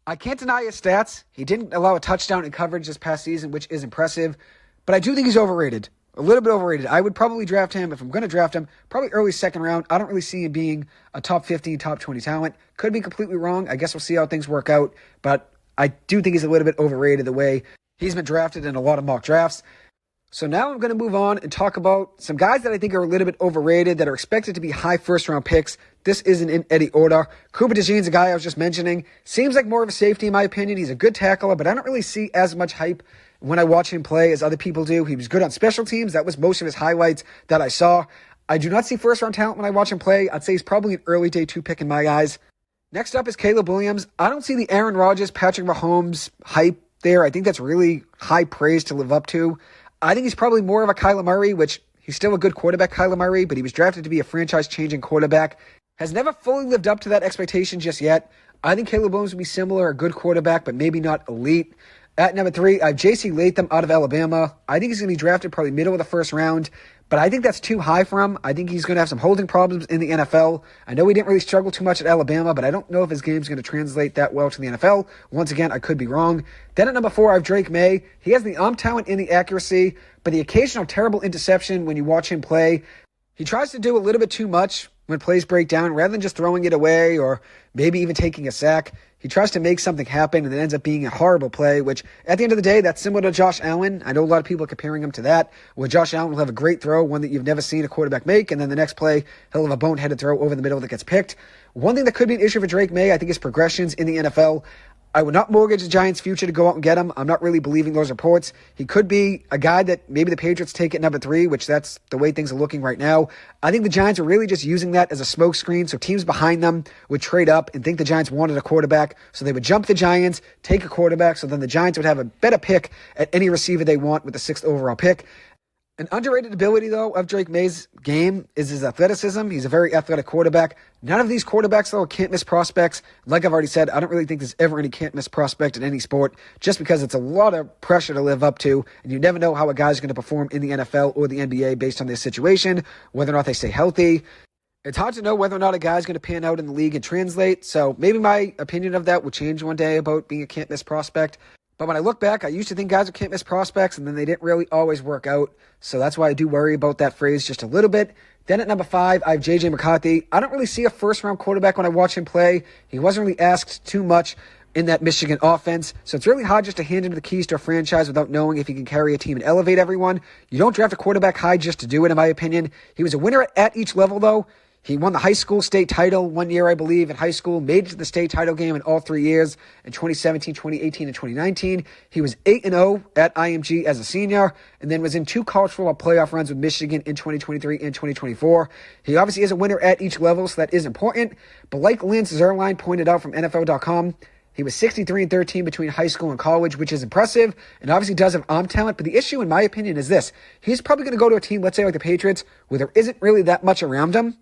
I can't deny his stats. He didn't allow a touchdown in coverage this past season, which is impressive, but I do think he's overrated. A little bit overrated. I would probably draft him, if I'm going to draft him, probably early second round. I don't really see him being a top 15, top 20 talent. Could be completely wrong. I guess we'll see how things work out, but I do think he's a little bit overrated the way he's been drafted in a lot of mock drafts. So now I'm going to move on and talk about some guys that I think are a little bit overrated that are expected to be high first-round picks. This isn't in any order. Cooper DeJean's a guy I was just mentioning. Seems like more of a safety in my opinion. He's a good tackler, but I don't really see as much hype when I watch him play as other people do. He was good on special teams. That was most of his highlights that I saw. I do not see first-round talent when I watch him play. I'd say he's probably an early day 2 pick in my eyes. Next up is Caleb Williams. I don't see the Aaron Rodgers, Patrick Mahomes hype there. I think that's really high praise to live up to. I think he's probably more of a Kyler Murray, which he's still a good quarterback, Kyler Murray, but he was drafted to be a franchise-changing quarterback. Has never fully lived up to that expectation just yet. I think Caleb Williams would be similar, a good quarterback, but maybe not elite. At number 3, I have J.C. Latham out of Alabama. I think he's going to be drafted probably middle of the first round, but I think that's too high for him. I think he's going to have some holding problems in the NFL. I know he didn't really struggle too much at Alabama, but I don't know if his game's going to translate that well to the NFL. Once again, I could be wrong. Then at number 4, I have Drake May. He has the arm talent and the accuracy, but the occasional terrible interception when you watch him play. He tries to do a little bit too much when plays break down, rather than just throwing it away or maybe even taking a sack. He tries to make something happen, and it ends up being a horrible play, which at the end of the day, that's similar to Josh Allen. I know a lot of people are comparing him to that, where Josh Allen will have a great throw, one that you've never seen a quarterback make, and then the next play, he'll have a boneheaded throw over the middle that gets picked. One thing that could be an issue for Drake May, I think, is progressions in the NFL. I would not mortgage the Giants' future to go out and get him. I'm not really believing those reports. He could be a guy that maybe the Patriots take at number 3, which that's the way things are looking right now. I think the Giants are really just using that as a smokescreen, so teams behind them would trade up and think the Giants wanted a quarterback, so they would jump the Giants, take a quarterback, so then the Giants would have a better pick at any receiver they want with the 6th overall pick. An underrated ability, though, of Drake May's game is his athleticism. He's a very athletic quarterback. None of these quarterbacks, though, are can't-miss prospects. Like I've already said, I don't really think there's ever any can't-miss prospect in any sport, just because it's a lot of pressure to live up to, and you never know how a guy's going to perform in the NFL or the NBA based on their situation, whether or not they stay healthy. It's hard to know whether or not a guy's going to pan out in the league and translate, so maybe my opinion of that will change one day about being a can't-miss prospect. But when I look back, I used to think guys are can't-miss prospects, and then they didn't really always work out. So that's why I do worry about that phrase just a little bit. Then at number 5, I have J.J. McCarthy. I don't really see a first-round quarterback when I watch him play. He wasn't really asked too much in that Michigan offense. So it's really hard just to hand him the keys to a franchise without knowing if he can carry a team and elevate everyone. You don't draft a quarterback high just to do it, in my opinion. He was a winner at each level, though. He won the high school state title one year, I believe, in high school, made it to the state title game in all 3 years, in 2017, 2018, and 2019. He was 8-0 at IMG as a senior, and then was in 2 college football playoff runs with Michigan in 2023 and 2024. He obviously is a winner at each level, so that is important. But like Lance Zierlein pointed out from NFL.com, he was 63-13 between high school and college, which is impressive, and obviously does have arm talent. But the issue, in my opinion, is this. He's probably going to go to a team, let's say like the Patriots, where there isn't really that much around him.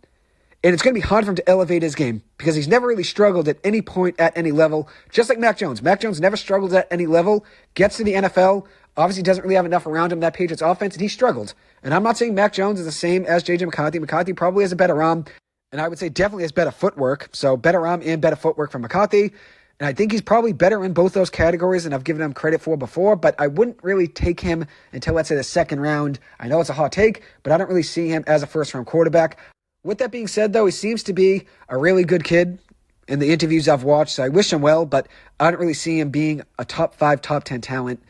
And it's going to be hard for him to elevate his game because he's never really struggled at any point at any level, just like Mac Jones. Mac Jones never struggled at any level, gets to the NFL, obviously doesn't really have enough around him, that Patriots offense, and he struggled. And I'm not saying Mac Jones is the same as J.J. McCarthy. McCarthy probably has a better arm, and I would say definitely has better footwork. So better arm and better footwork from McCarthy. And I think he's probably better in both those categories than I've given him credit for before, but I wouldn't really take him until, let's say, the second round. I know it's a hot take, but I don't really see him as a first-round quarterback. With that being said, though, he seems to be a really good kid in the interviews I've watched, so I wish him well, but I don't really see him being a top 5, top 10 talent.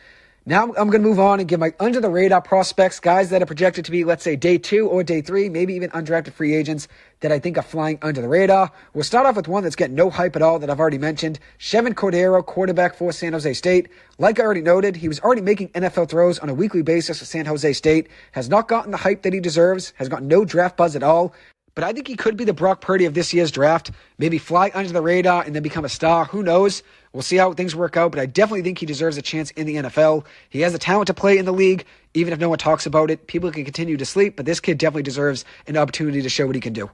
Now I'm going to move on and give my under-the-radar prospects, guys that are projected to be, let's say, day 2 or day 3, maybe even undrafted free agents that I think are flying under the radar. We'll start off with one that's getting no hype at all that I've already mentioned, Chevan Cordeiro, quarterback for San Jose State. Like I already noted, he was already making NFL throws on a weekly basis for San Jose State, has not gotten the hype that he deserves, has gotten no draft buzz at all. But I think he could be the Brock Purdy of this year's draft, maybe fly under the radar and then become a star. Who knows? We'll see how things work out, but I definitely think he deserves a chance in the NFL. He has the talent to play in the league, even if no one talks about it. People can continue to sleep, but this kid definitely deserves an opportunity to show what he can do.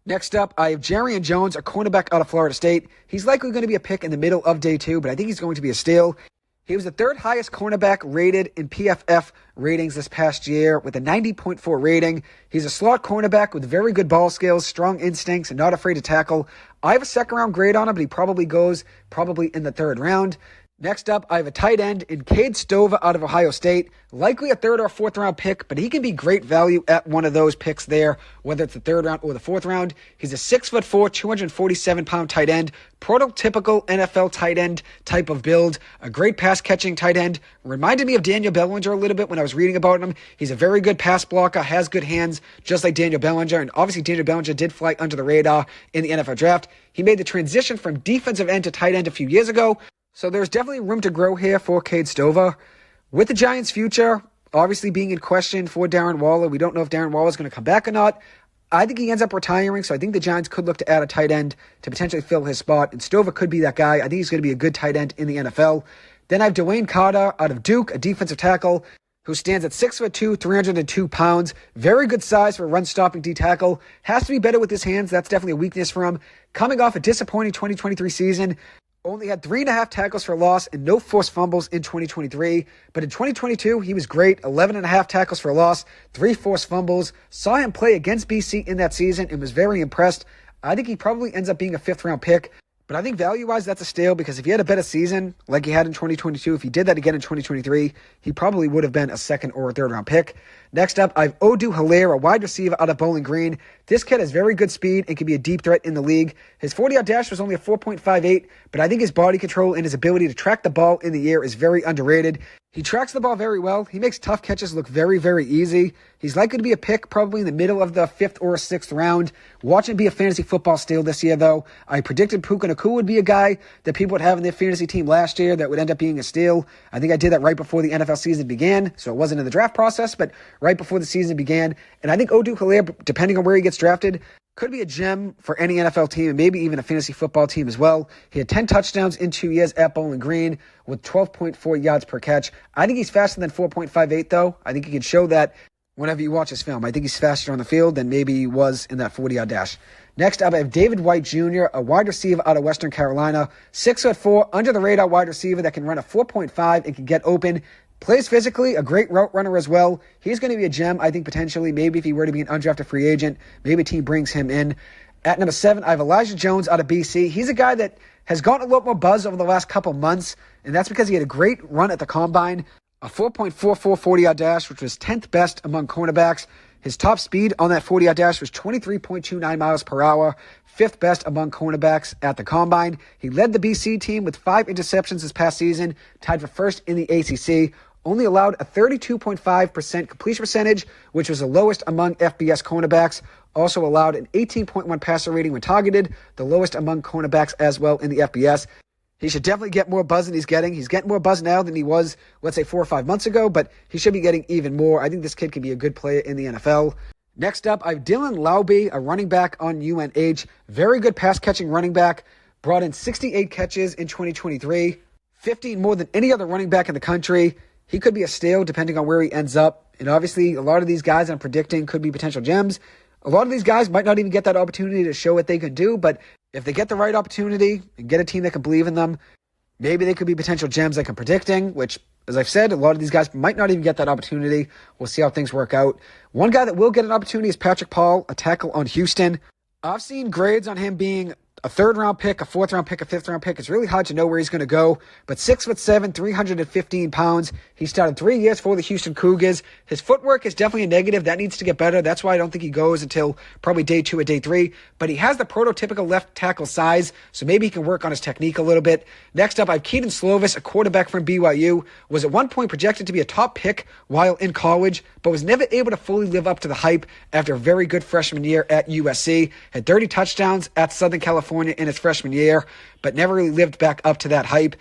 Next up, I have Jarrian Jones, a cornerback out of Florida State. He's likely going to be a pick in the middle of day 2, but I think he's going to be a steal. He was the 3rd highest cornerback rated in PFF ratings this past year with a 90.4 rating. He's a slot cornerback with very good ball skills, strong instincts, and not afraid to tackle. I have a second-round grade on him, but he probably goes in the 3rd round. Next up, I have a tight end in Cade Stover out of Ohio State. Likely a 3rd or 4th round pick, but he can be great value at one of those picks there, whether it's the 3rd round or the 4th round. He's a 6'4", 247-pound tight end, prototypical NFL tight end type of build, a great pass-catching tight end. Reminded me of Daniel Bellinger a little bit when I was reading about him. He's a very good pass blocker, has good hands, just like Daniel Bellinger, and obviously Daniel Bellinger did fly under the radar in the NFL draft. He made the transition from defensive end to tight end a few years ago, so there's definitely room to grow here for Cade Stover. With the Giants' future obviously being in question for Darren Waller, we don't know if Darren Waller is going to come back or not. I think he ends up retiring, so I think the Giants could look to add a tight end to potentially fill his spot, and Stover could be that guy. I think he's going to be a good tight end in the NFL. Then I have Dwayne Carter out of Duke, a defensive tackle who stands at 6'2", 302 pounds. Very good size for a run-stopping D-tackle. Has to be better with his hands. That's definitely a weakness for him. Coming off a disappointing 2023 season, only had 3.5 tackles for loss and no forced fumbles in 2023. But in 2022, he was great. 11.5 tackles for loss, 3 forced fumbles. Saw him play against BC in that season and was very impressed. I think he probably ends up being a 5th-round pick. But I think value-wise, that's a steal because if he had a better season like he had in 2022, if he did that again in 2023, he probably would have been a 2nd or 3rd-round pick. Next up, I have Odu Hilaire, a wide receiver out of Bowling Green. This kid has very good speed and can be a deep threat in the league. His 40-yard dash was only a 4.58, but I think his body control and his ability to track the ball in the air is very underrated. He tracks the ball very well. He makes tough catches look very, very easy. He's likely to be a pick probably in the middle of the 5th or 6th round. Watch him be a fantasy football steal this year, though. I predicted Puka Nacua would be a guy that people would have in their fantasy team last year that would end up being a steal. I think I did that right before the NFL season began, so it wasn't in the draft process, but right before the season began. And I think Odou-Hilaire, depending on where he gets drafted, could be a gem for any NFL team and maybe even a fantasy football team as well. He had 10 touchdowns in 2 years at Bowling Green with 12.4 yards per catch. I think he's faster than 4.58, though. I think he can show that whenever you watch his film. I think he's faster on the field than maybe he was in that 40-yard dash. Next up, I have David White Jr., a wide receiver out of Western Carolina. 6'4", under-the-radar wide receiver that can run a 4.5 and can get open. Plays physically, a great route runner as well. He's going to be a gem, I think, potentially. Maybe if he were to be an undrafted free agent, maybe a team brings him in. At number 7, I have Elijah Jones out of BC. He's a guy that has gotten a lot more buzz over the last couple months, and that's because he had a great run at the Combine, a 4.44 40-yard dash, which was 10th best among cornerbacks. His top speed on that 40-yard dash was 23.29 miles per hour, 5th best among cornerbacks at the Combine. He led the BC team with 5 interceptions this past season, tied for first in the ACC. Only allowed a 32.5% completion percentage, which was the lowest among FBS cornerbacks. Also allowed an 18.1 passer rating when targeted, the lowest among cornerbacks as well in the FBS. He should definitely get more buzz than he's getting. He's getting more buzz now than he was, let's say, 4 or 5 months ago, but he should be getting even more. I think this kid can be a good player in the NFL. Next up, I have Dylan Laube, a running back on UNH. Very good pass-catching running back. Brought in 68 catches in 2023, 15 more than any other running back in the country. He could be a steal depending on where he ends up. And obviously, a lot of these guys I'm predicting could be potential gems. A lot of these guys might not even get that opportunity to show what they can do, but if they get the right opportunity and get a team that can believe in them, maybe they could be potential gems like I'm predicting, which, as I've said, a lot of these guys might not even get that opportunity. We'll see how things work out. One guy that will get an opportunity is Patrick Paul, a tackle on Houston. I've seen grades on him being a 3rd-round pick, a 4th-round pick, a 5th-round pick. It's really hard to know where he's going to go. But 6'7", 315 pounds. He started 3 years for the Houston Cougars. His footwork is definitely a negative. That needs to get better. That's why I don't think he goes until probably day 2 or day 3. But he has the prototypical left tackle size, so maybe he can work on his technique a little bit. Next up, I have Keaton Slovis, a quarterback from BYU. Was at one point projected to be a top pick while in college, but was never able to fully live up to the hype after a very good freshman year at USC. Had 30 touchdowns at Southern California in his freshman year, but never really lived back up to that hype.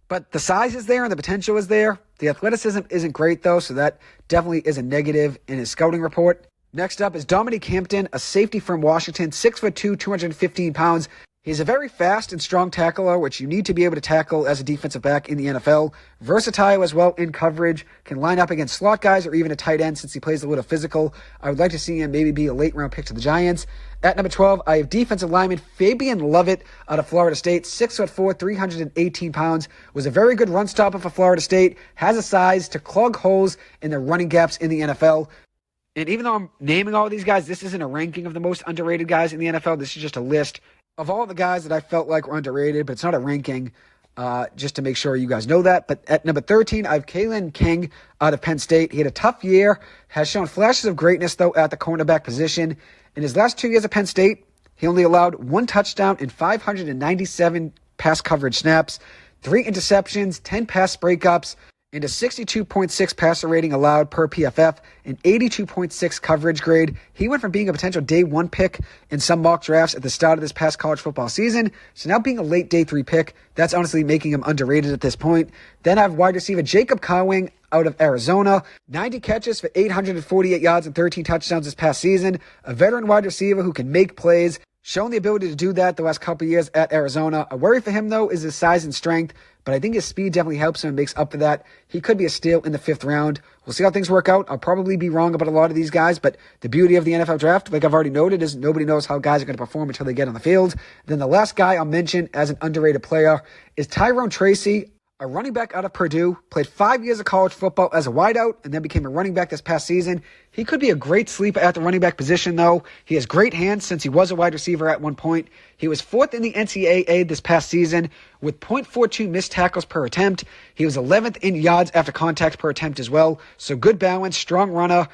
But the size is there and the potential is there. The athleticism isn't great, though, so that definitely is a negative in his scouting report. Next up is Dominique Hampton, a safety from Washington, 6'2", 215 pounds. He's a very fast and strong tackler, which you need to be able to tackle as a defensive back in the NFL. Versatile as well in coverage, can line up against slot guys or even a tight end since he plays a little physical. I would like to see him maybe be a late-round pick to the Giants. At number 12, I have defensive lineman Fabian Lovett out of Florida State, 6'4", 318 pounds. Was a very good run stopper for Florida State. Has a size to clog holes in the running gaps in the NFL. And even though I'm naming all of these guys, this isn't a ranking of the most underrated guys in the NFL. This is just a list of all the guys that I felt like were underrated, but it's not a ranking, just to make sure you guys know that. But at number 13, I have Kalen King out of Penn State. He had a tough year, has shown flashes of greatness, though, at the cornerback position. In his last 2 years at Penn State, he only allowed 1 touchdown in 597 pass coverage snaps, 3 interceptions, 10 pass breakups, and a 62.6 passer rating allowed per PFF, an 82.6 coverage grade. He went from being a potential day 1 pick in some mock drafts at the start of this past college football season, so now being a late day 3 pick, that's honestly making him underrated at this point. Then I have wide receiver Jacob Cowing out of Arizona, 90 catches for 848 yards and 13 touchdowns this past season, a veteran wide receiver who can make plays, shown the ability to do that the last couple of years at Arizona. A worry for him, though, is his size and strength, but I think his speed definitely helps him and makes up for that. He could be a steal in the 5th round. We'll see how things work out. I'll probably be wrong about a lot of these guys, but the beauty of the NFL draft, like I've already noted, is nobody knows how guys are going to perform until they get on the field. Then the last guy I'll mention as an underrated player is Tyrone Tracy, a running back out of Purdue, played 5 years of college football as a wideout and then became a running back this past season. He could be a great sleeper at the running back position, though. He has great hands since he was a wide receiver at one point. He was 4th in the NCAA this past season with 0.42 missed tackles per attempt. He was 11th in yards after contact per attempt as well. So good balance, strong runner,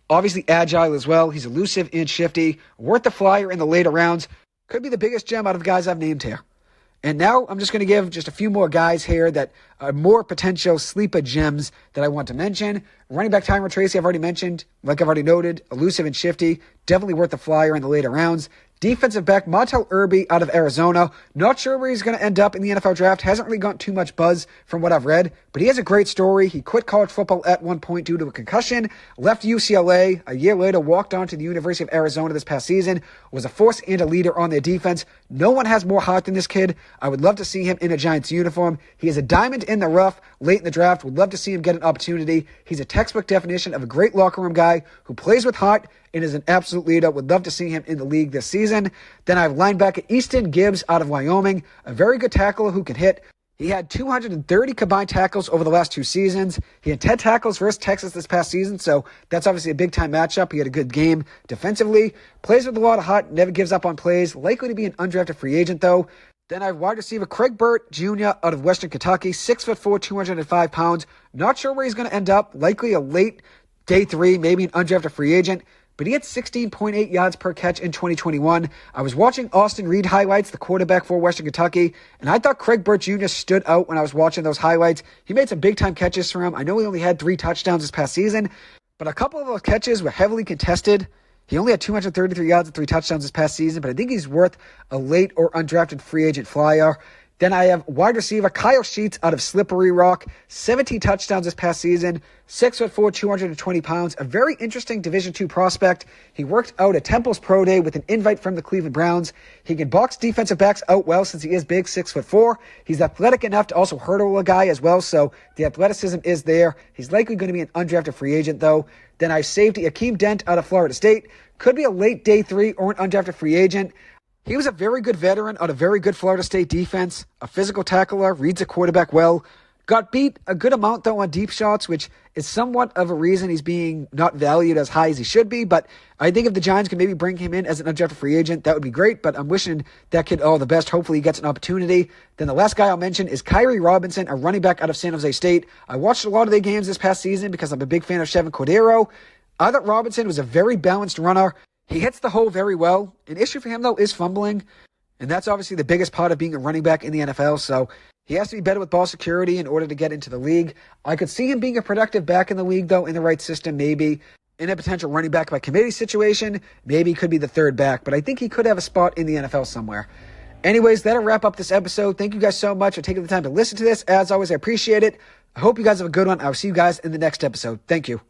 obviously agile as well. He's elusive and shifty, worth the flyer in the later rounds. Could be the biggest gem out of the guys I've named here. And now I'm just going to give just a few more guys here that are more potential sleeper gems that I want to mention. Running back Tyrone Tracy, I've already mentioned. Like I've already noted, elusive and shifty. Definitely worth the flyer in the later rounds. Defensive back Montel Irby out of Arizona. Not sure where he's going to end up in the NFL draft. Hasn't really gotten too much buzz from what I've read, but he has a great story. He quit college football at one point due to a concussion, left UCLA. A year later, walked on to the University of Arizona this past season, was a force and a leader on their defense. No one has more heart than this kid. I would love to see him in a Giants uniform. He is a diamond in the rough late in the draft. Would love to see him get an opportunity. He's a textbook definition of a great locker room guy who plays with heart and is an absolute leader. Would love to see him in the league this season. Then I have linebacker Easton Gibbs out of Wyoming, a very good tackler who can hit. He had 230 combined tackles over the last 2 seasons. He had 10 tackles versus Texas this past season, so that's obviously a big-time matchup. He had a good game defensively. Plays with a lot of heart, never gives up on plays. Likely to be an undrafted free agent, though. Then I have wide receiver Craig Burt Jr. out of Western Kentucky, 6'4", 205 pounds. Not sure where he's going to end up. Likely a late day 3, maybe an undrafted free agent. But he had 16.8 yards per catch in 2021. I was watching Austin Reed highlights, the quarterback for Western Kentucky, and I thought Craig Burt Jr. stood out when I was watching those highlights. He made some big-time catches for him. I know he only had 3 touchdowns this past season, but a couple of those catches were heavily contested. He only had 233 yards and 3 touchdowns this past season, but I think he's worth a late or undrafted free agent flyer. Then I have wide receiver Kyle Sheets out of Slippery Rock, 17 touchdowns this past season, 6'4", 220 pounds, a very interesting Division II prospect. He worked out at Temple's Pro Day with an invite from the Cleveland Browns. He can box defensive backs out well since he is big, 6'4". He's athletic enough to also hurdle a guy as well, so the athleticism is there. He's likely going to be an undrafted free agent, though. Then I safety Akeem Dent out of Florida State. Could be a late day 3 or an undrafted free agent. He was a very good veteran on a very good Florida State defense, a physical tackler, reads a quarterback well. Got beat a good amount, though, on deep shots, which is somewhat of a reason he's being not valued as high as he should be. But I think if the Giants can maybe bring him in as an undrafted free agent, that would be great. But I'm wishing that kid all the best. Hopefully he gets an opportunity. Then the last guy I'll mention is Kyrie Robinson, a running back out of San Jose State. I watched a lot of their games this past season because I'm a big fan of Chevin Cordero. I thought Robinson was a very balanced runner. He hits the hole very well. An issue for him, though, is fumbling. And that's obviously the biggest part of being a running back in the NFL. So he has to be better with ball security in order to get into the league. I could see him being a productive back in the league, though, in the right system, maybe. In a potential running back by committee situation, maybe he could be the third back. But I think he could have a spot in the NFL somewhere. Anyways, that'll wrap up this episode. Thank you guys so much for taking the time to listen to this. As always, I appreciate it. I hope you guys have a good one. I'll see you guys in the next episode. Thank you.